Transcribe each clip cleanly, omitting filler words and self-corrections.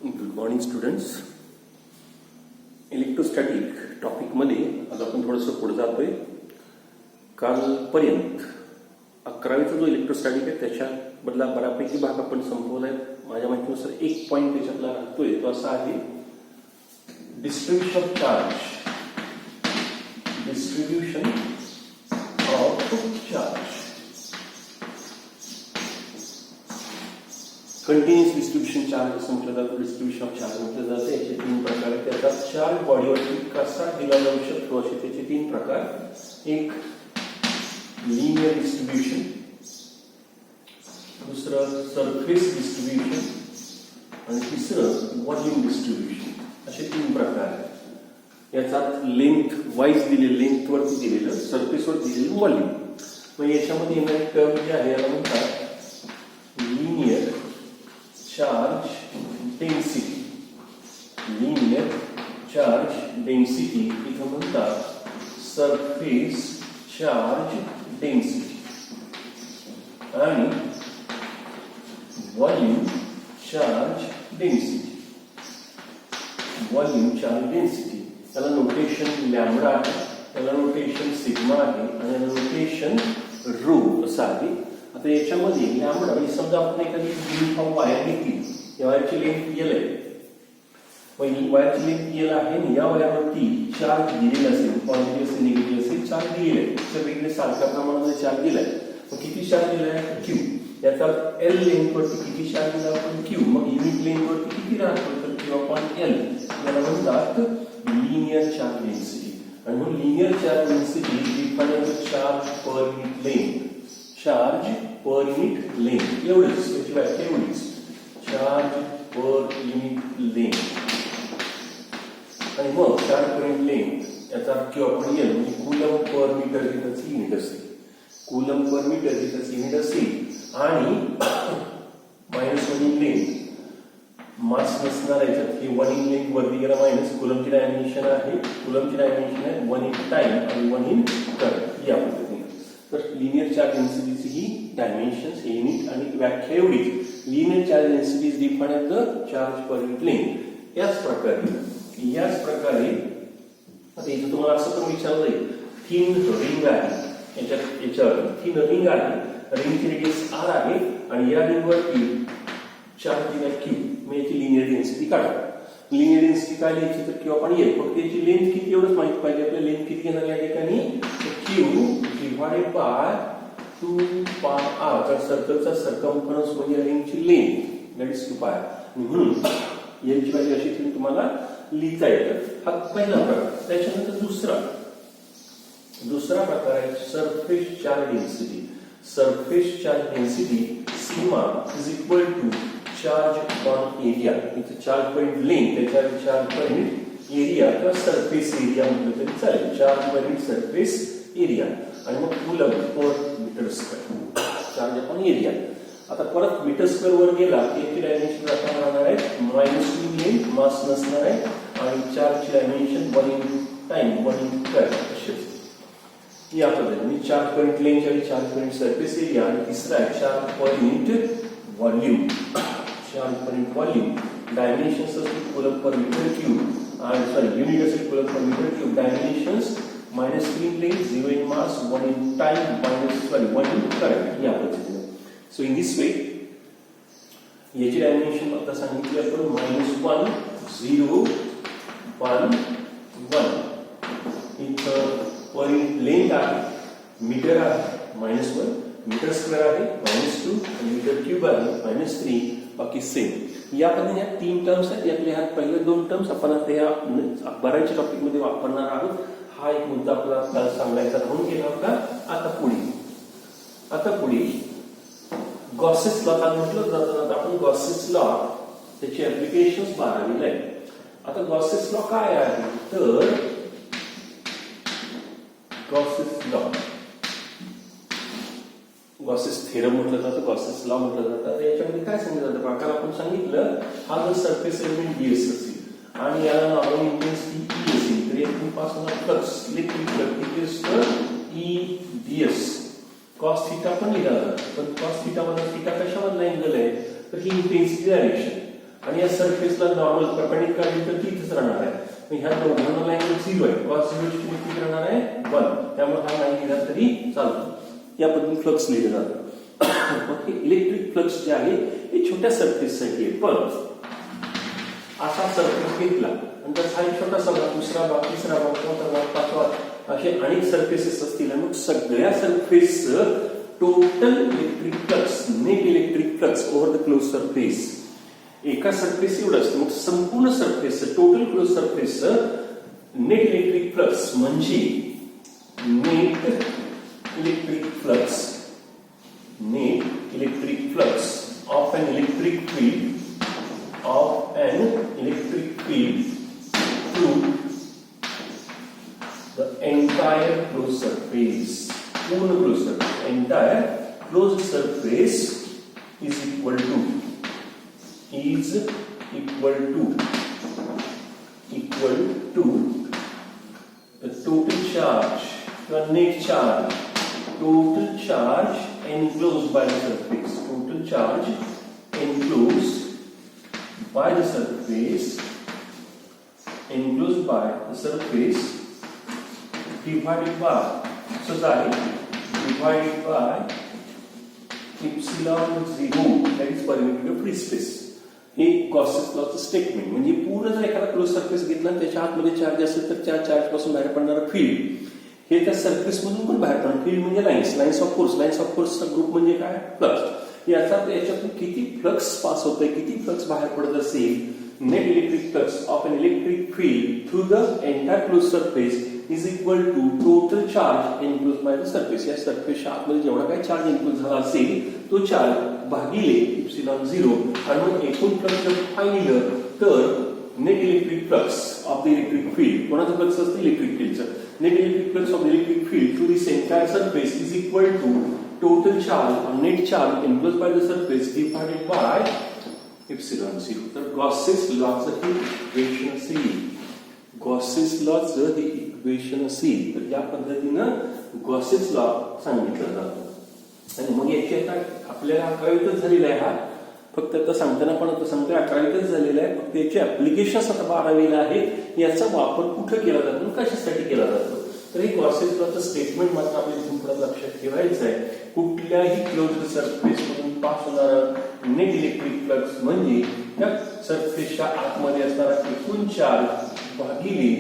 Good morning students. Electrostatic टॉपिकमध्ये आज आपण थोडंसं पुढे जातोय. कालपर्यंत 11वीचा जो इलेक्ट्रोस्टॅटिक आहे त्याच्याबद्दला बऱ्यापैकी भाग आपण संपवलाय. माझ्या माहितीनुसार एक पॉईंट त्याच्यातला राहतोय तो असा आहे, distribution of charge. Distribution of charge, continuous distribution charge असं म्हटलं जातं. डिस्ट्रीब्युशन ऑफ चार्ज म्हटलं जातं. याचे तीन प्रकार आहेत. त्याचा चार्ज बॉडीवरती कसा दिला जाऊ शकतो असे त्याचे तीन प्रकार. एक लिनियर डिस्ट्रीब्युशन, दुसरं सरफेस डिस्ट्रीब्युशन आणि तिसरं व्हॉल्यूम डिस्ट्रीब्युशन. असे तीन प्रकार आहेत. याच्यात लेंथ वाईज दिलेलं, लेंथवरती दिलेलं, सरफेसवर दिलेलं व्हॉल्यूम. मग याच्यामध्ये येणारी टर्म जी आहे याला म्हणतात linear charge density. Linear charge density इथं म्हणतात सरफेस चार्ज डेन्सिटी. आणि volume charge density. Volume charge density त्याला नोटेशन लॅम्बडा आहे, त्याला नोटेशन सिग्मा आहे आणि याला नोटेशन रो असं आहे. आता याच्यामध्ये लॅम्बडा म्हणजे समजा आपण एखादी युनिफॉर्म वायर घेतली, या वायरची लेंथ एल आहे. मग वायरची लेंथ एल आहे आणि या वायरवरती चार्ज दिलेला असेल, पॉझिटिव्ह असेल निगेटिव्ह असेल, चार्ज दिलेला आहे. सगळीकडे सारख्या प्रमाणामध्ये चार्ज दिलाय. मग किती चार्ज दिलाय? क्यू. याचा एल लेंथवरती किती चार्ज दिला आपण? क्यू. मग युनिट लेंथवरती किती राहतो? तर क्यू अपॉन एल. याला म्हणतात लिनियर चार्ज डेन्सिटी. आणि म्हणून linear charge density define charge per unit length. Charge per unit length एवढीच याची व्याख्या, एवढीच. Charge per unit length. आणि मग चार्ज पर युनिट लेंथ याचा क्यू अपॉन एल म्हणजे कूलम पर मीटर ही त्याची युनिट असेल. कूलम पर मीटर ही त्याची युनिट असेल. आणि minus one in length mass नसणार याच्यात. हे वन इन लेंथ वरती गेला मायनस. कुलमची डायमेन्शन आहे, कुलमची डायमेन्शन आहे 1 इन टाइम आणि 1 इन करंट या पद्धतीने. तर लिनियर चार्ज डेन्सिटीची ही डायमेन्शन्स, युनिट आणि व्याख्या एवढीच. Linear charge density is defined as the charge per unit length. याच प्रकारे आता इथे तुम्हाला असं पण विचारलं जाईल, थिन रिंग आहे, याच्यावर थिन रिंग आहे, रिंगची रेडियस आर आहे आणि या रिंगवरती चार्ज दिला क्यू. मग याची लिनियर डेन्सिटी काढा. लिनियर डेन्सिटी काय लिहायची? तर क्यू आपण येईल. फक्त याची लेंथ किती एवढंच माहिती पाहिजे आपल्याला. लेंथ किती घेणार या ठिकाणी? क्यू डिवाइडेड बाय 2 पाय आर. तर सर्कलचा सर्कमफरन्स म्हणजे रिंगची लेंथ, दॅट इज 2 पाय. म्हणून याची व्हॅल्यू अशी तुम्हाला लिहिता येतं. हा पहिला प्रकार. त्याच्यानंतर दुसरा प्रकार आहे surface charge density. Surface charge density sigma is equal to charge upon area. इथे चार्ज पर युनिट लेंथ, त्याच्या चार्ज पर युनिट एरिया किंवा सरफेस एरिया म्हटलं तरी चालेल. Charge per unit surface area आणि मग coulomb per metre square. Charge upon area. आता परत मीटर स्क्वेअर वर गेला याची डायमेन्शन आता राहणार आहे मायनस इन लेंथ, मास नसणार आहे आणि चार्जची dimension 1 in time 1 in current असेल. या पद्धतीने चार्ज पर युनिट लेंथ आणि charge per unit surface area. आणि तिसरा आहे charge per unit volume. Charge per unit volume dimensions असतील कूलम पर मीटर क्यूब आणि सॉरी युनिट असेल coulomb per metre cube. Dimensions -3 in length, 0 in mass, 1 in time, 1 in current या पद्धतीने. So in this way याची dimension आता सांगितली आपण -1 0 1 1. इथं पर युनिट लेंथ आहे, मीटर आहे -1, मीटर स्क्वेअर आहे -2 आणि मीटर क्यूब आहे -3. बाकी सेम. या पद्धतीने या तीन टर्म्स आहेत. यातले ह्या पहिले दोन टर्म्स आपण आता या बऱ्याचशा टॉपिक मध्ये वापरणार आहोत. हा एक मुद्दा आपल्याला सांगायचा राहून गेला होता. आता पुढे गॉसेस लॉ काय म्हटलं जातं. आता आपण गॉसेस लॉ त्याची ऍप्लिकेशन्स 12वीला आहे. आता गॉसेस लॉ काय आहे तर गॉसेस थेरम म्हटलं जातं, गॉसेस लॉ म्हटलं जातं. याच्यामध्ये काय सांगितलं जातं? प्रकार आपण सांगितलं, हा जर सरफेस एलिमेंट डीएस असेल आणि याला नॉर्मल इंटेन्सिटी ई असेल तर यातून पास होणार flux, electric flux E DS. Cos theta पण लिहिला जातं, पण कॉस थिटा मध्ये थिटा कशामधला अँगल आहे तर ही इंटेन्सिटी डायरेक्शन. आणि या सरफेसला नॉर्मल परपेंडिक्युलर काढली तर ती इथेच राहणार आहे. मग ह्या दोघांना लाईन 0 आहे. cos 0 ची किंमत किती राहणार आहे 1. त्यामुळे हा नाही लिहिला तरी चालतो. या पद्धतीने फ्लक्स लिहिलं जातं. मग हे इलेक्ट्रिक फ्लक्स जे आहे हे छोट्या सरफेससाठी आहे. पण असा सरफेस घेतला आणि त्याचा हा छोटासा भाग, दुसरा भाग, तिसरा भाग, चौथा भाग, पाचवा, असे अनेक सरफेसेस असतील आणि मग सगळ्या सरफेसचं total electric flux, net electric flux over the close surface एका सरफेस एवढं असतं. मग संपूर्ण सरफेसचं टोटल क्लोज सरफेसचं नेट इलेक्ट्रिक फ्लक्स म्हणजे net electric flux, net electric flux of an electric field, of an electric field through the entire closed surface. पूर्ण closed surface, entire closed surface is equal to the total charge, the net charge, total charge enclosed by the surface, total charge enclosed by the surface, enclosed by the surface divided by, so that divided by epsilon 0, that is perimeter of free space. हे Gauss's लॉचं statement. म्हणजे पूर्ण जर एखादा close surface घेतला त्याच्या आतमध्ये charge असेल तर त्या चार्ज पासून बाहेर पडणारं फील्ड हे त्या सरफेस मधून पण बाहेर पडणार. फील्ड म्हणजे लाईन्स ऑफ फोर्सचा ग्रुप म्हणजे काय फ्लक्स. याचा याच्यातून किती फ्लक्स पास होतोय, किती फ्लक्स बाहेर पडत असेल, net electric flux of an electric field through the entire close surface is equal to total charge enclose by the surface. या सरफेसच्या आतमध्ये जेवढा काही चार्ज एनक्लोज झाला असेल तो चार्ज भागिले इप्सिलॉन 0 आणि मग एकूण फ्लक्स जर पाहिलं तर net electric flux of the electric field, कोणाचं फ्लक्स असतं इलेक्ट्रिक फील्डचं, net electric flux of the electric field through this entire surface is equal to total charge or net charge enclosed by the surface divided by epsilon 0. तर Gauss's लॉचं हे equation असेल, Gauss's लॉचं हे equation असेल. तर या पद्धतीनं Gauss's law सांगितलं जातं. आणि मग याची आता आपल्याला 11वीतच झालेला आहे. हा फक्त आता सांगताना पण आता सांगतोय 11वीतच झालेला आहे. फक्त याचे ऍप्लिकेशन आता 12वीला आहे. याचा वापर कुठं केला जातो, कशासाठी केला जातो. तर हे गॉसेस लॉचं स्टेटमेंट मात्र आपल्याला इथून पुढे लक्षात ठेवायचं आहे. कुठल्याही क्लोज्ड सरफेस मधून पास होणारा नेट इलेक्ट्रिक फ्लक्स म्हणजे त्या सरफेसच्या आतमध्ये असणारा एकूण चार्ज भागिले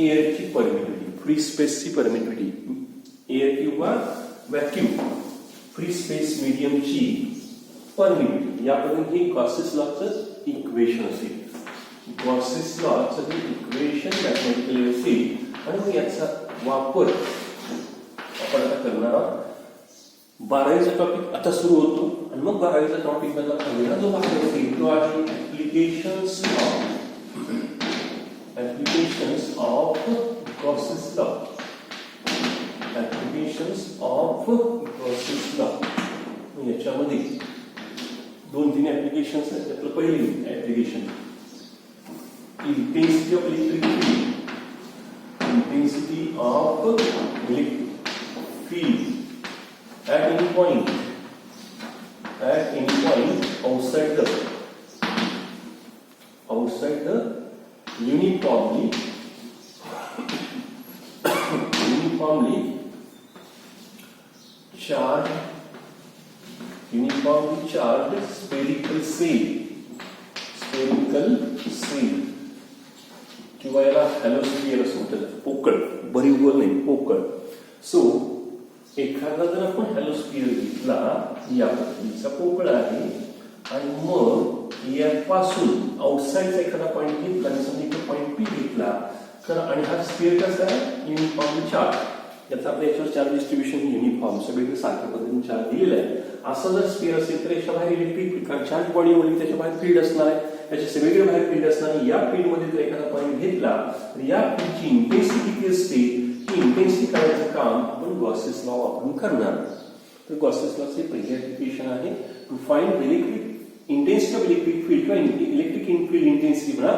एअरची परमिटिव्हिटी, फ्री स्पेसची परमिटिव्हिटी, एअर किंवा व्हॅक्यूम फ्री स्पेस मीडियमची परमिटिव्हिटी. या पद्धतीने हे गॉसेस लॉचं इक्वेशन असेल. गॉसेस लॉचं हे इक्वेशन मॅथमॅटिकली असेल आणि मग याचा वापर आपण आता करणार आहोत. 12वीचा टॉपिक आता सुरू होतो आणि मग 12वीचा टॉपिक मधला पहिला जो भाग असेल तो आहे applications of Gauss's law. Applications of Gauss's law. याच्यामध्ये 2-3 ऍप्लिकेशन्स आहेत. त्यातलं पहिली application intensity of electric field, intensity of electric field at any point outside the uniformly charged spherical cell किंवा याला हॅलोस्फिअर असं म्हणतात. पोकळ, भरीव गोल नाही, पोकळ. सो एखादा जर आपण हॅलोस्फिअर घेतला या पद्धतीचा पोकळ आहे आणि मग यापासून आउटसाइडचा एखादा पॉईंट घेतला आणि समजा इथे पॉईंट पी घेतला तर आणि हा स्फिअर कसा आहे युनिफॉर्म चार्ज. याचा आपल्या याच्यावर चार्ज डिस्ट्रीब्युशन युनिफॉर्म सगळीकडे सारख्या पद्धतीने चार्ज दिलेला आहे. असं जर स्फिअर असेल तर याच्या बाहेर इलेक्ट्रिक चार्ज बॉडी होईल, त्याच्या बाहेर फील्ड असणार आहे, त्याच्या सगळीकडे बाहेर फील्ड असणार आहे. या फील्ड मध्ये जर एखादा पॉईंट घेतला तर या फील्डची इंटेन्सिटी किती असते ही इंटेन्सिटी काढायचं काम आपण गॉसेस लॉ वापरून करणार. तर गॉसेस लॉचे पहिले ऍप्लिकेशन आहे to find the electric intensity of electric field किंवा इलेक्ट्रिक फील्ड इंटेन्सिटी म्हणा.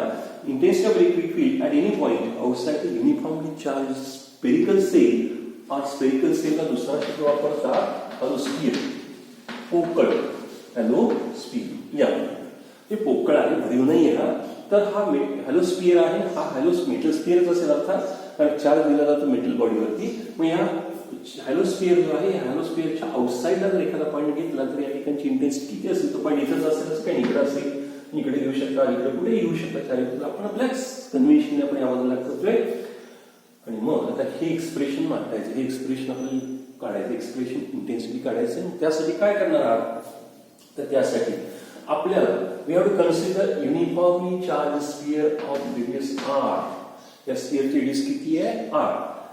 Intensity of electric field at any point outside the uniformly charge spherical shell और स्पेरिकल सेलला दुसरा शब्द वापरतात हॅलोस्फिअर, पोकळ, हॅलोस्फिअर. या हे पोकळ आहे, भरीव नाही आहे हा. तर हा हॅलो स्पियर आहे, हा हॅलो मेटल स्पियरच असेल अर्थात, कारण चार्ज दिला जातो मेटल बॉडीवरती. मग या हॅलो स्पियर जो आहे, हॅलो स्पियरच्या आउटसाईडला जर एखादा पॉईंट घेतला तर या ठिकाणची इंटेन्सिटी किती असेल? तो पॉईंट इथंच असेल असं काही, इकडे असेल, इकडे येऊ शकता, इकडे कुठे येऊ शकता. चालेल, आपण आपल्याच कन्व्हेन्शन आपण या बाजूला करतोय. आणि मग आता हे एक्सप्रेशन मांडायचं, हे एक्सप्रेशन आपल्याला काढायचं, एक्सप्रेशन इंटेन्सिटी काढायचं. त्यासाठी काय करणार आहात? तर त्यासाठी आपल्याला we have to consider uniformly charge sphere of radius r. या स्पियरची रेडियस किती आहे? r.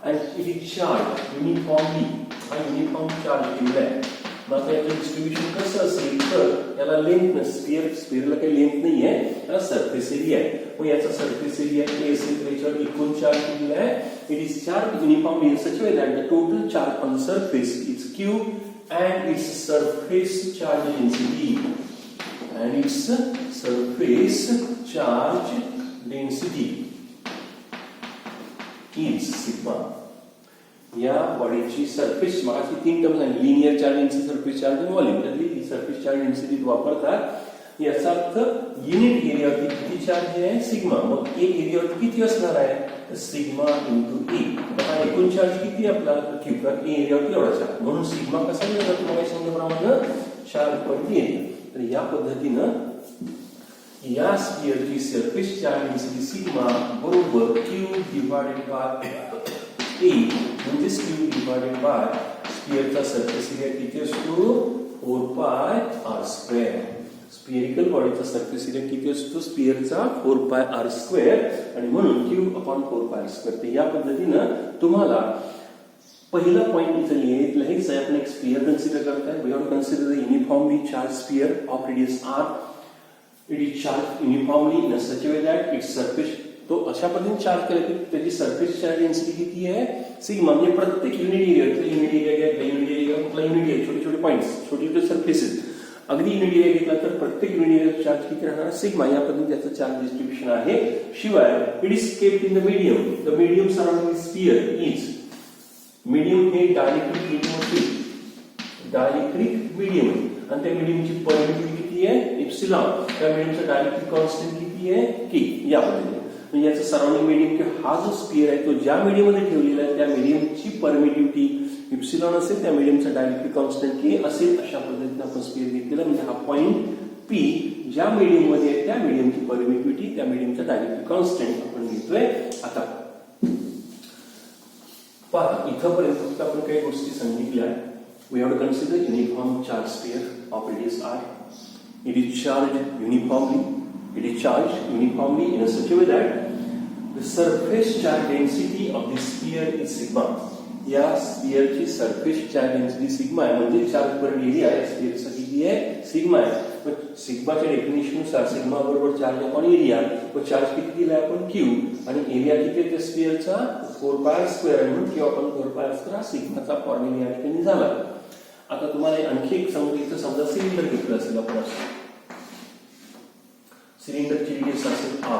and it is charged uniformly. हा युनिफॉर्म चार्ज केलेला आहे. मग आता याचं डिस्ट्रीब्युशन कसं असेल? तर याला लेंथ नसते, स्पियरला काही लेंथ नाही आहे, याला सरफेस एरिया आहे. मग याचा सरफेस एरिया ए असेल तर याच्यावर एकूण चार्ज किती आहे? It is charge uniformly in such way that the total charge on the surface is q and its surface charge density is sigma. या बॉडीची सरफेस, मागाशी 3 टर्म्स आहेत, linear charge density, surface charge आणि volume. त्यातली surface charge density वापरतात. याचा अर्थ unit एरियावरती किती चार्ज आहे? सिग्मा. मग ए एरियावरती किती असणार आहे? तर सिग्मा इंटू ए. आता एकूण चार्ज किती आपला? क्यू. कारण ए एरियावरती एवढा चार्ज, म्हणून सिग्मा कसा लिहिला जातो? मला सांगितल्याप्रमाणे 4 एरिया. तर या पद्धतीनं या स्पियरची सरफेस चार्ज डेन्सिटी सिग्मा बरोबर क्यू डिवाइडेड बाय ए, म्हणजे क्यू डिवाइडेड बाय स्पियरचा सरफेस एरिया किती असतो? 4 पाय आर स्क्वेअर. स्पियरिकल बॉडीचा सरफेस एरिया किती असतो? स्पियरचा 4 पाय आर स्क्वेअर, आणि म्हणून Q upon 4 pi R square. तर या पद्धतीनं तुम्हाला पहिला पॉइंट इथं लिहिलेला आहे. आपण एक स्पियर कन्सिडर करताय. We have to consider the uniformly charge sphere of radius r. It is charge uniformly in such way that its surface, तो अशा पद्धतीने चार्ज केला की त्याची सरफेस चार्ज डेन्सिटी किती आहे? सिग्मा. म्हणजे प्रत्येक युनिट एरिया, युनिट एरिया घ्या, युनिट एरिया कुठला युनिट एरिया, छोटे छोटे पॉइंट्स, छोटे छोटे सरफेसेस, अगदी युनिट एरिया घेतला तर प्रत्येक युनिट एरिया चार्ज किती राहणार? सिग्मा. या पद्धतीने त्याचं चार्ज डिस्ट्रीब्युशन आहे. शिवाय it is kept in the medium. The medium surrounding sphere is, medium हे डायलेक्ट्रिक मीडियम असेल, डायलेक्ट्रिक मीडियम, आणि त्या मीडियमची परमिटिव्हिटी किती आहे? एप्सिलॉन. त्या मीडियमचा डायलेक्ट्रिक कॉन्स्टंट किती आहे? के. या पद्धतीने म्हणजे याचं सराउंडिंग मीडियम किंवा हा जो स्पियर आहे तो ज्या मीडियममध्ये ठेवलेला आहे त्या मीडियमची परमिटिव्हिटी एप्सिलॉन असेल, त्या मीडियमचा डायलेक्ट्रिक कॉन्स्टंट के असेल. अशा पद्धतीने आपण स्पियर घेतलेला. म्हणजे हा पॉइंट पी ज्या मीडियम मध्ये आहे त्या मीडियमची परमिटिव्हिटी, त्या मीडियमचा डायलेक्ट्रिक कॉन्स्टंट आपण घेतोय. आता पहा, इथंपर्यंत फक्त आपण काही गोष्टी सांगितल्या. We have to consider uniform charge sphere of radius r. It is charged uniformly. It is charged uniformly in a such a way that the surface charge density of the sphere is sigma. या स्पियरची surface charge density sigma आहे, म्हणजे charge पर area या स्पियरचा किती आहे? Sigma आहे. सिग्माच्या डेफिनेशननुसार sigma बरोबर charge upon area, व चार्ज किती दिलाय आपण? क्यू. आणि एरिया किती आहे त्या स्पियरचा? 4 पाय स्क्वेअर. म्हणून Q upon 4 pi square सिग्माचा formula या ठिकाणी झाला. आता तुम्हाला आणखी एक सांगू, इथं समजा सिलेंडर घेतलं असेल आपण, सिलेंडरची रेडियस असेल r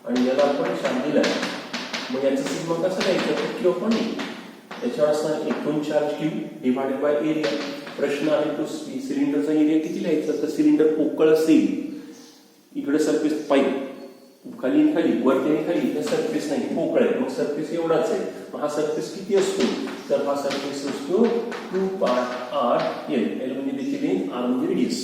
आणि याला आपण चार्ज दिलाय. मग याचा सिग्मा कसा द्यायचा? क्यू अपॉन ए. याच्यावर असणार एकूण charge Q divided by area. प्रश्न आहे तो सिलेंडरचा एरिया किती लिहायचा? तर सिलेंडर पोकळ असेल, इकडे सरफेस पाईप खाली खाली, वरती खाली, तर सरफेस नाही, पोकळ आहे. मग सरफेस एवढाच आहे. मग हा सरफेस किती असतो? तर हा सरफेस असतो 2 पाय r l. l म्हणजे त्याची लेंथ, r म्हणजे रेडियस.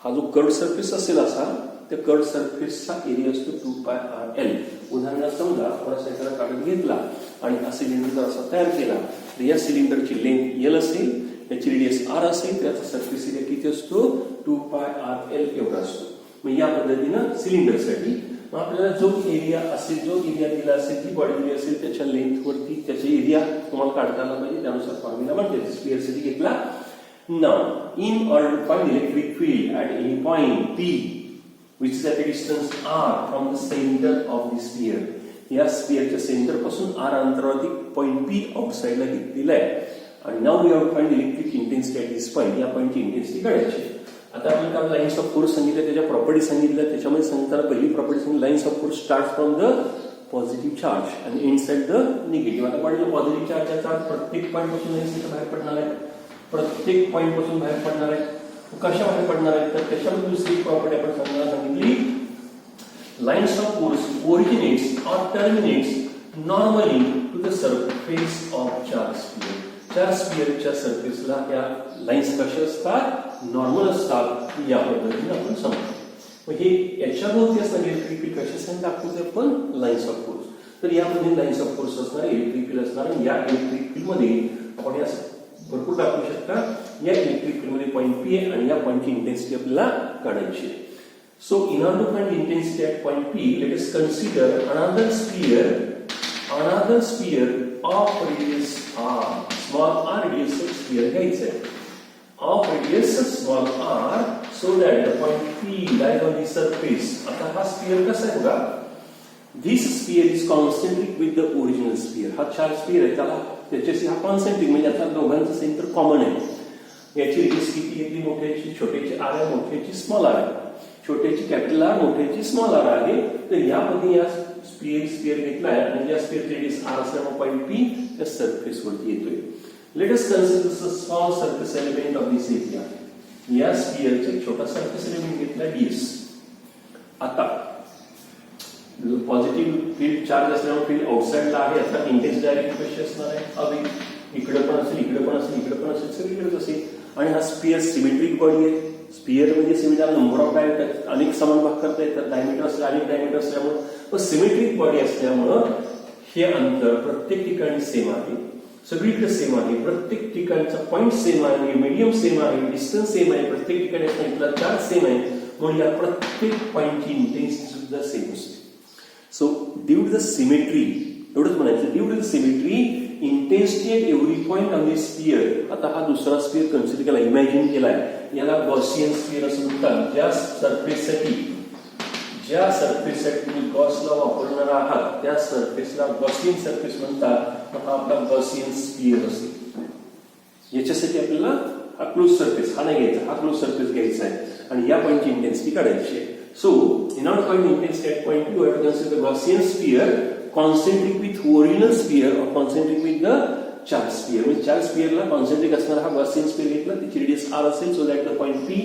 हा जो कर्व सरफेस असेल असा, त्या कर्व सरफेसचा एरिया असतो 2 पाय r l. उदाहरणार्थ समजा आपण असा एखादा कागद घेतला आणि हा सिलेंडर जर असा तयार केला, तर या सिलेंडरची लेंथ l असेल, याची रेडियस r असेल, त्याचा सरफेस एरिया किती असतो? 2 पाय r l एवढा असतो. मग या पद्धतीनं सिलेंडरसाठी मग आपल्याला जो एरिया असेल, जो एरिया दिला असेल, ती बॉडी दिली असेल, त्याच्या लेंथवरती त्याचा एरिया तुम्हाला काढता आला पाहिजे. त्यानुसार फॉर्म्युला म्हणते स्पियरसाठी घेतला. Now, in order to find electric field at any point P, which is at a distance r from the center of the sphere, या स्पियरच्या सेंटर पासून r अंतरावरती पॉइंट P आउटसाइडला घेतलेला आहे. आणि now we have to find electric intensity at this point. या पॉइंटची इंटेन्सिटी काढायची. आता आपण काय लाईन्स ऑफ फोर्स सांगितल्या, त्याच्या प्रॉपर्टी सांगितल्या. त्याच्यामध्ये सांगताना पहिली प्रॉपर्टी सांगितली, lines of force start from the positive charge आणि इनसाइड द निगेटिव्ह. आता पॉईंट पॉझिटिव्ह चार्जचा प्रत्येक पॉईंट पासून लाईन्स इथं बाहेर पडणार आहे, प्रत्येक पॉईंट पासून बाहेर पडणार आहे. कशामध्ये पडणार आहे तर त्याच्यामध्ये दुसरी प्रॉपर्टी आपण सांगितली, लाईन्स ऑफ फोर्स ओरिजिनेट्स और terminates normally to the surface of charge sphere. Charge स्फियरच्या सरफेसला त्या लाईन्स कशा असतात, नॉर्मल असतात. या पद्धतीने आपण समजतो. मग हे याच्याभोवती असणारे इलेक्ट्रिक फील्ड कशासाठी दाखवतो आपण, लाईन्स ऑफ फोर्स. तर यामध्ये लाईन्स ऑफ फोर्स असणार, इलेक्ट्रिक फील्ड असणार. या इलेक्ट्रिक फील्ड मध्ये आपण असं भरपूर दाखवू शकता. या इलेक्ट्रिक फील्ड मध्ये पॉईंट पी आहे आणि या पॉईंटची इंटेन्सिटी आपल्याला काढायची आहे. So in order to find intensity at point P, let us consider another sphere of radius r, small r radius sphere घ्यायचा आहे, of radius small r, so that the point P lies on the surface. आता हा sphere कसा आहे बघा, this sphere is concentric with the original sphere. हा charge sphere आहे, त्याला त्याच्याशी हा कॉन्सेंट्रिक म्हणजे आता दोघांचं सेंटर कॉमन आहे. याची रेडियस किती आहे, मोठ्याची छोट्याची r आहे, मोठ्याची स्मॉल r आहे. छोट्याची कॅपिटल आर, मोठ्याची स्मॉल आर आहे. तर यामध्ये या स्फियर घेतला आहे आणि या स्फियरची रेडियस आर असल्यामुळे पॉईंट पी त्या सरफेस वरती येतोय. Let us consider the small surface element of this area. या स्फियरचा छोटा सरफेस एलिमेंट घेतला डीएस. आता पॉझिटिव्ह फील्ड चार्ज असल्यामुळे फील्ड आउटसाइडला आहे. आता इंटेन्स डायरेक्ट कशी असणार आहे, अगदी इकडे पण असेल, इकडे पण असेल, इकडे पण असेल, सगळीकडेच असेल. आणि हा स्फियर सिमेट्रिक बॉडी आहे. स्फियर म्हणजे सिमेट्रिक नंबर ऑफ डायमीटर, अनेक समान भाग करता येतात. डायमीटर असले अनेक डायमीटर असल्यामुळे सिमेट्रिक बॉडी असल्यामुळं हे अंतर प्रत्येक ठिकाणी सेम आहे, सगळीकडे सेम आहे. प्रत्येक ठिकाणचा पॉईंट सेम आहे, मीडियम सेम आहे, डिस्टन्स सेम आहे. प्रत्येक ठिकाणी असणारा चार्ज सेम आहे. म्हणून या प्रत्येक पॉईंटची इंटेन्सिटी सुद्धा सेम असते. So due to the symmetry, एवढंच म्हणायचं, due to the symmetry intensity at every point on this sphere. आता हा दुसरा स्फियर कन्सिडर केला, इमॅजिन केलाय. याला गॉसियन स्फियर असं म्हणतात. ज्या सरफेससाठी तुम्ही गॉस लॉ वापरणार आहात त्या सरफेसला गॉसियन सरफेस म्हणतात. हा आपला गॉसियन स्फियर असेल. याच्यासाठी आपल्याला हा क्लोज सरफेस, हा नाही घ्यायचा, हा क्लोज सरफेस घ्यायचा आहे आणि या पॉइंटची इंटेन्सिटी काढायची आहे. So in order to find intensity at point P, we have to consider Gaussian sphere concentric with original sphere or concentric with the charge sphere. म्हणजे चार्ज स्फियरला कॉन्सेंट्रिक असणारा हा गॉसियन स्फियर घेतला, त्याची रेडियस r असेल. So that the point P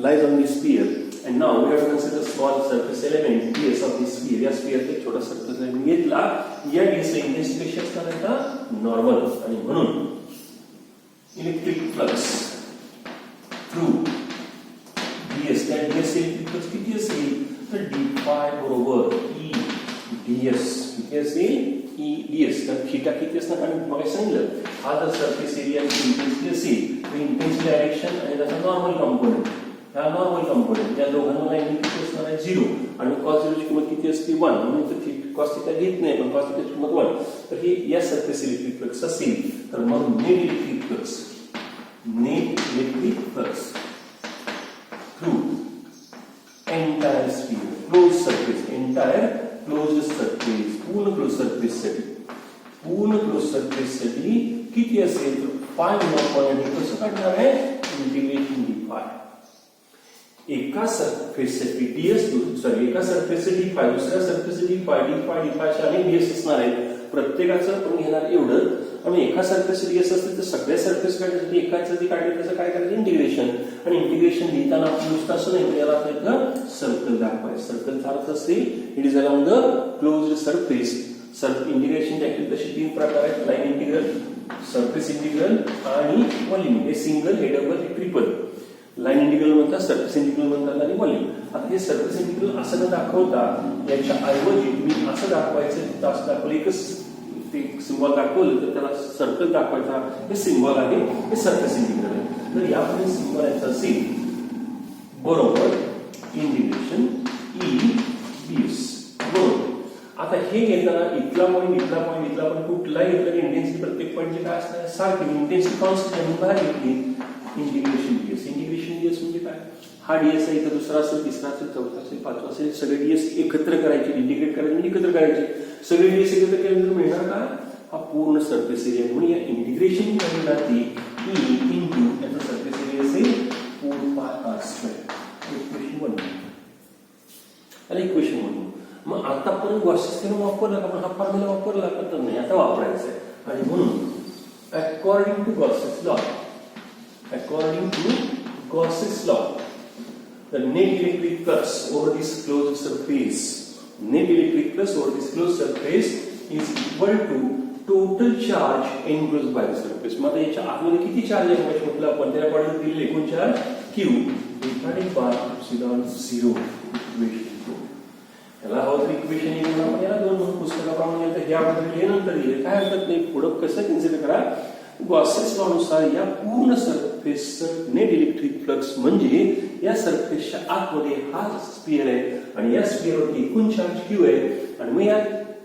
lies on this sphere. And now we have to consider small surface element ds of this sphere. या स्फियरचा एक छोटा surface element घेतला. या ds ची इंटेन्सिटी कशी असणार आहे का, नॉर्मल. आणि म्हणून इलेक्ट्रिक फ्लक्स थ्रू ds, त्या ds इलेक्ट्रिक फ्लक्स किती असेल तर d phi बरोबर e ds. किती असेल e ds. तर थीटा किती असणार आणि मग सांगितलं, हा जर सरफेस एरियाची इंटेन्सिटी असेल तर इंटेन्सिटी डायरेक्शन आणि त्याचा नॉर्मल कंपोनेंट, हा नॉर्मल कंपोनेंट, त्या दोघांना किती असणार आहे 0 आणि cos 0 ची किंमत किती असते 1. म्हणून तर cos थीटा घेत नाही, पण cos थीटा ची किंमत 1. तर हे या सरफेस इलेक्ट्रिक फ्लक्स असेल. तर मग net electric flux through entire sphere, close surface, entire closed surface, पूर्ण क्लोज सरफेस साठी किती असेल तर पाय आणि कसं काढणार आहे, इंटिग्रेशन डी फाय. एका सरफेससाठी ds, एका सरफेससाठी डी फाय, दुसऱ्या सरफेससाठी डी फायचे अनेक ds असणार आहेत. प्रत्येकाचं आपण घेणार एवढं. आणि एका सरफेससाठी ds असतील तर सगळ्या सरफेस काढण्यासाठी एकाच जरी काढले त्याचं काय करायचं, इंटिग्रेशन. आणि इंटिग्रेशन लिहिताना आपण नुसतं असं नाही, याला आपल्याला सर्कल दाखवायचं. सर्कलचा अर्थ असेल it is around the closed surface. इंटिग्रेशनची ऍक्च्युअली तशी 3 प्रकार आहेत, लाईन इंटिग्रल, सरफेस इंटिग्रल आणि व्हॉल्यूम. हे सिंगल, हे डबल, हे ट्रिपल. लाईन इंटिग्रल म्हणतात, सरफेस इंटिग्रल म्हणतात आणि व्हॉल्यूम. आता हे सरफेस इंटिग्रल असं न दाखवता याच्या ऐवजी मी असं दाखवायचं, तिथं असं दाखवलं, एकच ते सिंबॉल दाखवलं तर त्याला सर्कल दाखवायचा. हे सिंबॉल आहे, हे सरफेस इंटिग्रल आहे. तर यामध्ये सिंबॉल याचा असेल बरोबर इंटिग्रेशन ई ds. बरोबर. आता हे घेताना इथला पॉईंट कुठला घेतला, इंटेन्सिटी प्रत्येक पॉईंटची काय असणार सारखी, इंटेन्सिटी कॉन्स्टंट म्हणून बाहेर घेतली. इंटिग्रेशन ds म्हणजे काय, हा ds आहे, इथं दुसरा असेल, तिसरा असेल, चौथा असेल, पाचवा असेल, सगळे ds एकत्र करायचे, इंटिग्रेट करायचे म्हणजे एकत्र करायचे. सगळे ds एकत्र केल्यानंतर मिळणार काय, हा पूर्ण सरफेस एरिया. म्हणून या इंटिग्रेशन कडे जाते e इंटू याचा सरफेस एरिया असेल 4πr². इक्वेशन 1 आणि इक्वेशन 1. मग आता पण गॉसियन थेरम वापरला का, पण हा फॉर्म्युला वापरला का तर नाही, आता वापरायचा आहे. आणि म्हणून according to Gauss's law. The net electric flux over this closed surface, net electric flux over this closed surface is equal to total charge enclosed by the surface. मग याच्या आतमध्ये किती चार्ज आहे म्हटलं आपण त्याला पडलं दिलेले एकूण charge Q divided by epsilon 0 equation. याला हवं तर इक्वेशन येऊन आपण याला दोन पुस्तकाप्रमाणे तर ह्याबद्दल हे नंतर येईल काय हरकत नाही. पुढं कसं कन्सिडर करा गॉसेस लॉ नुसार या पूर्ण सरफेसचं नेट इलेक्ट्रिक फ्लक्स म्हणजे या सरफेसच्या आतमध्ये हा स्फिअर आहे आणि या स्फिअरवरती एकूण चार्ज Q आहे आणि मग या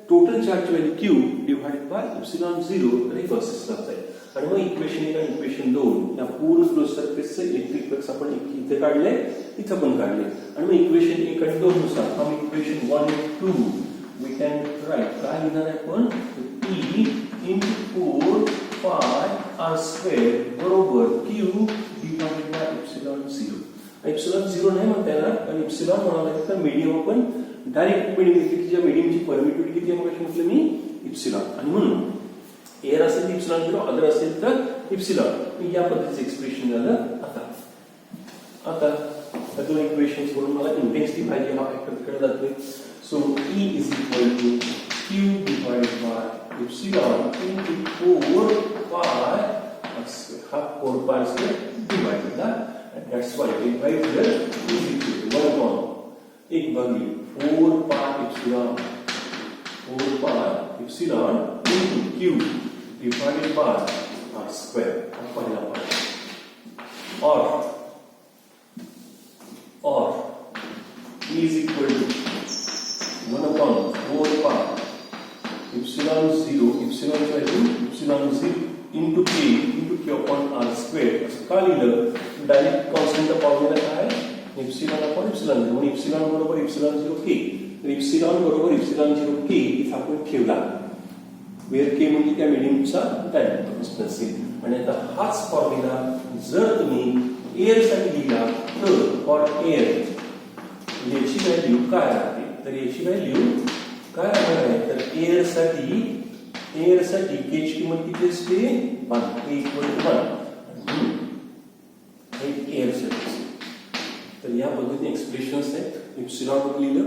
total charge value Q divided by epsilon 0 तर हे गॉसेस लॉ आहे. आणि मग इक्वेशन 1 आणि इक्वेशन 2 या पूर्ण क्लोज सरफेसचं इलेक्ट्रिक फ्लक्स आपण इथे काढले इथं पण काढले आणि मग इक्वेशन 1 आणि 2 नुसार from equation 1 and 2 we can write काय लिहिणार आहे आपण E into 4 pi r square बरोबर Q divided by epsilon 0. Epsilon 0 नाही म्हणता येणार पण एप्सिलॉन म्हणाला तर मीडियम आपण डायरेक्ट मीडियम घेतली की ज्या मीडियमची परमिटिव्हिटी किती आहे मग म्हटलं मी एप्सिलॉन आणि म्हणून एअर असेल तर एप्सिलॉन 0 अदर असेल तर एप्सिलॉन या पद्धतीचं एक्सप्रेशन झालं. आता दोन इक्वेशन्स वरून मला इंटेन्सिटी पाहिजे हा फॅक्टर कडे जातोय. So E is equal to Q divided by epsilon into 4 pi half 4 pi square divided that and that's why it right here is equal to 1 upon 1 भागिले 4 pi epsilon into Q divided by r square हा पहिला part or E is equal to 1 upon 4 pi epsilon 0 epsilon value epsilon 0 into Q upon r square असं का लिहिलं direct constant formula काय आहे epsilon upon epsilon 0 म्हणून epsilon बरोबर epsilon 0 k तर एप्सिलॉन बरोबर एप्सिलॉन 0 k इथे आपण ठेवला वेअर k म्हणजे त्या मीडियमचा डायरेक्ट डिस्टन्स आहे. आणि आता हाच फॉर्म्युला जर तुम्ही एअर साठी लिहिला तर फॉर एअर याची व्हॅल्यू काय राहते तर याची व्हॅल्यू काय राहणार आहे तर एअर साठी k ची किंमत किती असते 1 k इक्वल टू 1 हे एअर साठी. तर या पद्धतीने एक्सप्रेशन्स आहेत. एप्सिलॉन मध्ये लिहिलं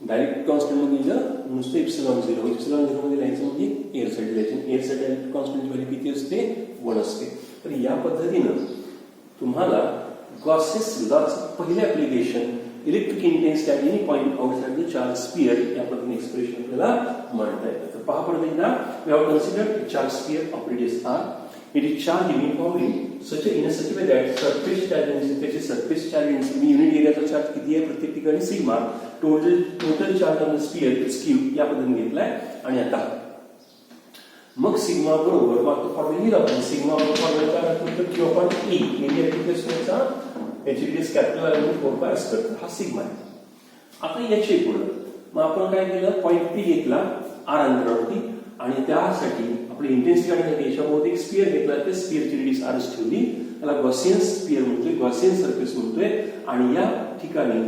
डायरेक्ट कॉन्स्टंट मध्ये लिहिलं नुसतं एप्सिलॉन 0 मध्ये लिहायचं म्हणजे एअर साठी लिहायचं. एअर साठी डायरेक्ट कॉन्स्टंट व्हॅल्यू किती असते 1 असते. तर या पद्धतीनं तुम्हाला गॉसेस लॉचं पहिलं application electric intensity at any point outside the charge sphere या पद्धतीने एक्सप्रेशन आपल्याला मांडता येतं. तर पहा परत एकदा we have considered a charge sphere of radius r. It is charged uniformly in a such way that surface charge density त्याची surface charge density युनिट एरियाचा चार्ज किती आहे प्रत्येक ठिकाणी sigma total charge on the sphere is Q या पद्धतीने घेतलाय. आणि आता मग सिग्मा बरोबर मग तो फॉर्म्युला लिहिला आपण सिग्मा बरोबर काय होतं Q upon E एरिया किती असतो याची रेडियस कॅपिटल आहे 4 pi स्क्वेअर हा सिग्मा आहे. आता याचे पुढे मग आपण काय केलं पॉइंट P घेतला r अंतरावरती आणि त्यासाठी आपली इंटेन्सिटी काढण्यासाठी याच्यामध्ये एक स्फियर घेतला त्या स्फियरची रेडियस r ठेवली त्याला गॉसियन स्फियर म्हणतोय गॉसियन सरफेस म्हणतोय. आणि या ठिकाणी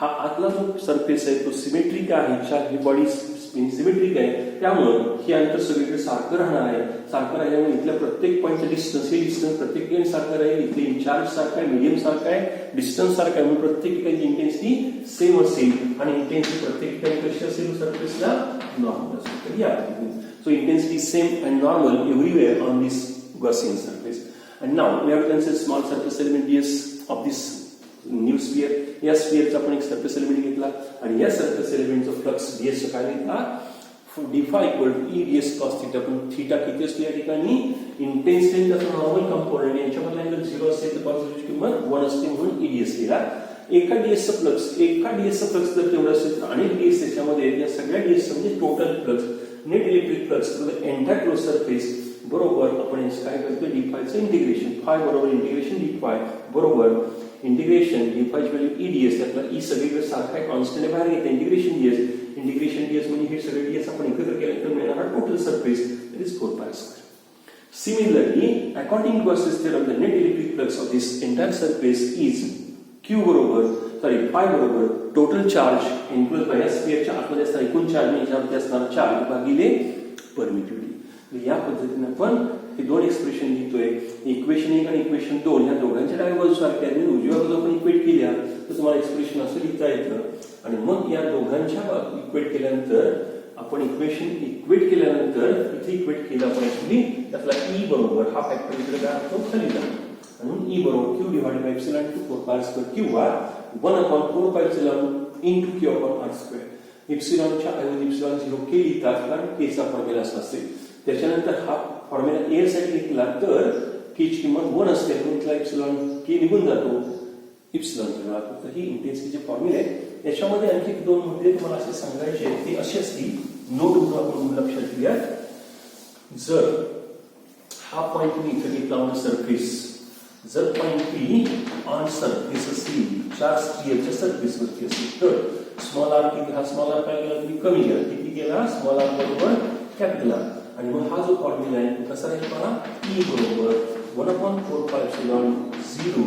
हा आतला जो सरफेस आहे तो सिमेट्रिक आहे ही बॉडी सिमेट्रिक आहे त्यामुळे हे अंतर सगळीकडे सारखं राहणार आहे. सारखं राहिल्यामुळे इथल्या प्रत्येक पॉईंटचं डिस्टन्स हे डिस्टन्स प्रत्येक ठिकाणी सारखं राहील. इथे इन्चार्ज सारखा आहे मीडियम सारखा आहे डिस्टन्स सारखा आहे म्हणून प्रत्येक ठिकाणी इंटेन्सिटी सेम असेल आणि इंटेन्सिटी प्रत्येक ठिकाणी कशी असेल सरफेसला नॉर्मल असेल. तर या पद्धतीने so intensity same and normal everywhere on this Gaussian surface. And now we have to consider small surface element ds of this new sphere. या स्फियरचा आपण एक सरफेस एलिमेंट घेतला आणि या सरफेस एलिमेंटचा फ्लक्स ds चा काय घेतला d phi equal to E ds cos theta. पण थीटा किती असतो या ठिकाणी इंटेन्सिटी त्याचा नॉर्मल कंपोनेंट यांच्यामधला अँगल 0 असेल तर पॉझिटिव्ह किंमत 1 असते म्हणून E ds लिहिला. एका ds चा फ्लक्स जर तेवढा असेल तर अनेक ds त्याच्यामध्ये या सगळ्या ds म्हणजे total flux net electric flux to the entire close surface बरोबर आपण काय करतो d phi चे इंटिग्रेशन phi बरोबर इंटिग्रेशन d phi बरोबर इंटिग्रेशन d phi ची व्हॅल्यू E ds त्यातला E सगळीकडे सारखा आहे कॉन्स्टंट बाहेर घेते इंटिग्रेशन ds म्हणजे हे सगळे ds आपण एकत्र केल्यानंतर मिळणारा total surface that is 4 pi square. Similarly, according to Gauss's theorem, the net electric flux of this entire surface is phi बरोबर टोटल चार्ज एनक्लोज बाय स्फियरच्या आतमध्ये असणारा एकूण चार्ज आणि याच्यावरती असणारा चार्ज भागिले परमिटिव्हिटी. या पद्धतीने आपण हे दोन एक्सप्रेशन लिहितोय. इक्वेशन 1 आणि इक्वेशन 2 या दोघांच्या डाव्या बाजू सारख्या आहेत. उजव्या बाजू आपण इक्वेट केल्या तर तुम्हाला एक्सप्रेशन असं लिहिता येतं. आणि मग या दोघांच्या इक्वेट केल्यानंतर आपण इक्वेशन इक्वेट केल्यानंतर इथे इक्वेट केलं आपण ऍक्च्युअली त्यातला ई बरोबर हा फॅक्टर इकडे काय होतो खाली जातो. म्हणून ई बरोबर Q divided by epsilon two 4 pi square किंवा 1/4 pi epsilon into Q upon R square. एप्सिलॉनच्या ऐवजी एप्सिलॉन 0 के लिहितात कारण केचा फॉर्म्युला असा असेल. त्याच्यानंतर हा फॉर्म्युला एअर साठी घेतला तर केची किंमत 1 असते म्हणून इथला एप्सिलॉन के निघून जातो, एप्सिलॉन 0 राहतो. तर ही इंटेन्सिटीचे फॉर्म्युले आहेत. याच्यामध्ये आणखी 2 मुद्दे तुम्हाला असे सांगायचे ते असे असतील. नोट म्हणून लक्षात घ्या. जर हा पॉइंट मी इथे घेतला ऑन सरफेस, जर पॉइंट पी ऑन सरफेस असेल, चार्ज स्फिअरच्या सरफेसवरती असेल तर स्मॉल आर किती, हा स्मॉल आर काय केला तुम्ही कमी केला, किती केला स्मॉल आर बरोबर कॅपिटल आर. आणि मग हा जो फॉर्म्युला आहे कसा राहील पहा, ई बरोबर 1/4 pi epsilon 0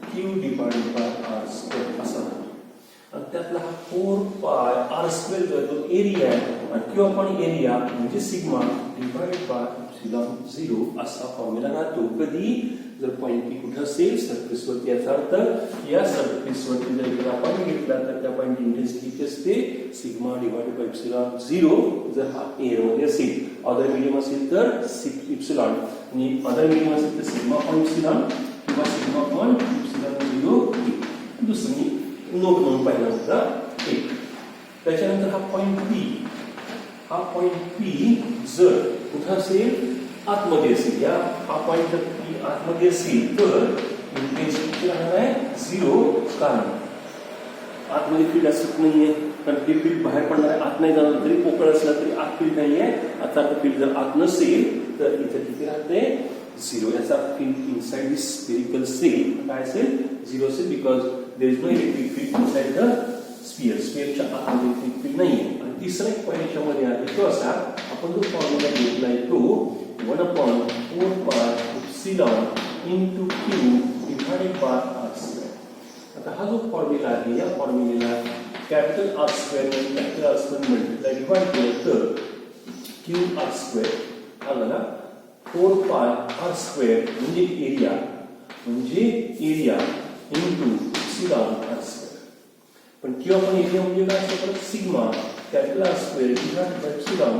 Q divided by R square असा राहतो. आणि त्यातला हा 4 पाय आर स्क्वेअर जो आहे तो एरिया आहे आणि क्यू अपॉन एरिया म्हणजे सिग्मा डिवाइडेड बाय एप्सिलॉन 0 असा फॉर्म्युला राहतो. कधी जर पॉइंट पी कुठे असेल सरफेसवरती, याचा अर्थ या सरफेसवरती जर इकडे आपण घेतला तर त्या पॉइंट इंटेन्सिटी किती असते सिग्मा डिवाइडेड बाय एप्सिलॉन 0. जर हा एअर मध्ये असेल, अदर मीडियम असेल तर एप्सिलॉन आणि अदर मीडियम असेल तर सिग्मा अपॉन एप्सिलॉन किंवा सिग्मा अपॉन एप्सिलॉन 0 दुसरी नोट म्हणून पाहिला होता एक. त्याच्यानंतर हा पॉइंट पी, हा पॉइंट पी जर कुठे असेल आतमध्ये असेल, या हा पॉइंट जर पी आतमध्ये असेल तर इंटेन्सिटी राहणार आहे 0. कारण आतमध्ये फील्ड असत नाहीये, कारण हे फील्ड बाहेर पडणार आहे, आत नाही जाणार. तरी पोकळ असला तरी आत फील्ड नाहीये. आता फील्ड जर आत नसेल तर इथे किती राहते 0. याचा field inside this spherical shell काय असेल 0 असेल, because there is no electric field inside the sphere. स्फिअरच्या आतमध्ये इलेक्ट्रिक फील्ड नाहीये. आणि तिसरा एक पॉईंट याच्यामध्ये आहे तो असा, आपण जो फॉर्म्युला घेतलाय तो 1/4 pi epsilon into Q divided by R square. आता हा जो फॉर्म्युला आहे या फॉर्म्युलेला कॅपिटल आर स्क्वेअर आणि capital R square multiply divide केलं तर क्यू आर स्क्वेअर हा झाला 4 पाय आर स्क्वेअर म्हणजे area into epsilon R square. पण क्यू आपण एरिया म्हणजे काय असतं परत sigma capital R square divided by epsilon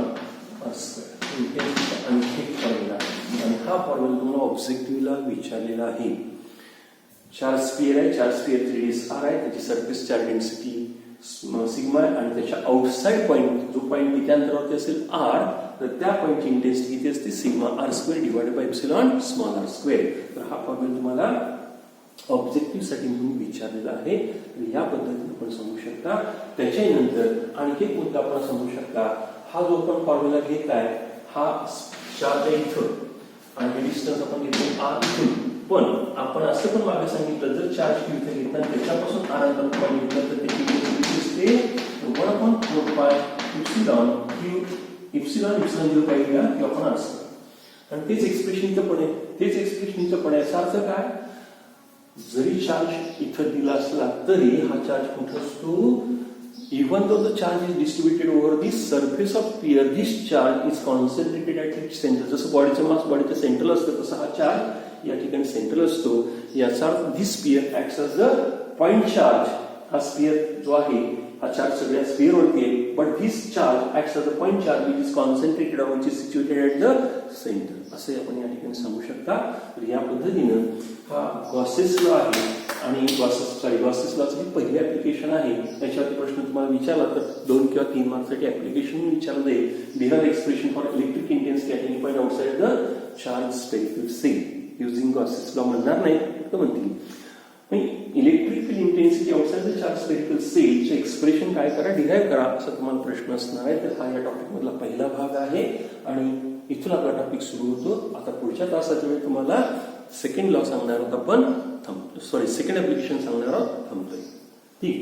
R square. आणखी एक फॉर्म्युला आणि हा फॉर्म्युला तुम्हाला ऑब्जेक्टिव्हला विचारलेला आहे. चार्ज स्फिअर आहे, चार्ज स्फिअरची रेडियस आर आहे, त्याची सरफेस चार्ज डेन्सिटी सिग्मा आहे आणि त्याच्या आउटसाइड पॉइंट जो पॉइंट किती अंतरावरती असेल आर, तर त्या पॉइंटची इंटेन्सिटी किती असते sigma R square divided by epsilon small R square. तर हा फॉर्म्युला तुम्हाला ऑब्जेक्टिव्ह साठी म्हणून विचारलेला आहे. तर या पद्धतीने आपण समजू शकता. त्याच्यानंतर आणखी एक मुद्दा आपण समजू शकता. हा जो आपण फॉर्म्युला घेतलाय हा चार्ज आहे इथं आणि डिस्टन्स आपण घेतलं आर इथून. पण आपण असं पण मागे सांगितलं जर चार्ज क्यू इथे घेतला त्याच्यापासून आर अंतर पॉईंट घेतलं तर त्याची इंटेन्सिटी असते 1/4 पाय एप्सिलॉन क्यू एप्सिलॉन 0 पाहिजे किंवा आपण आर स्क्वेअर. आणि तेच एक्सप्रेशन इथं पण आहे, तेच एक्सप्रेशन इथं पण आहे. याचा अर्थ काय, जरी चार्ज इथं दिला असला तरी हा चार्ज कुठं असतो, even though the charge is distributed over the surface of sphere, this charge is concentrated at its center. जसं बॉडीचं मास बॉडीच्या सेंट्रल असतं तसं हा चार्ज या ठिकाणी सेंट्रल असतो. याचा अर्थ this sphere acts as the point charge. हा स्फिअर जो आहे हा चार्ज सगळ्या स्फिअर वरती आहे, but this charge acts as a point charge which is concentrated or which is situated at the centre. असे आपण या ठिकाणी सांगू शकता. तर या पद्धतीनं हा गॉसेस लॉ आहे आणि गॉसेस लॉचं पहिलं ऍप्लिकेशन आहे. त्याच्यावरती प्रश्न तुम्हाला विचारला तर 2 किंवा 3 मार्क्ससाठी ऍप्लिकेशन विचारलं जाईल. Derive expression for electric intensity at any point outside the charge spherical shell using Gauss's law म्हणणार नाही, फक्त म्हणतील electric field intensity outside the charge spherical सेलचे एक्सप्रेशन काय करा, डिराइव्ह करा असा तुम्हाला प्रश्न असणार आहे. तर हा या टॉपिक मधला पहिला भाग आहे आणि इथून आपला टॉपिक सुरू होतो. आता पुढच्या तासाच्या वेळी तुम्हाला सेकंड लॉ सांगणार आहोत आपण, सेकंड ऍप्लिकेशन सांगणार आहोत, थांबतोय. ठीक.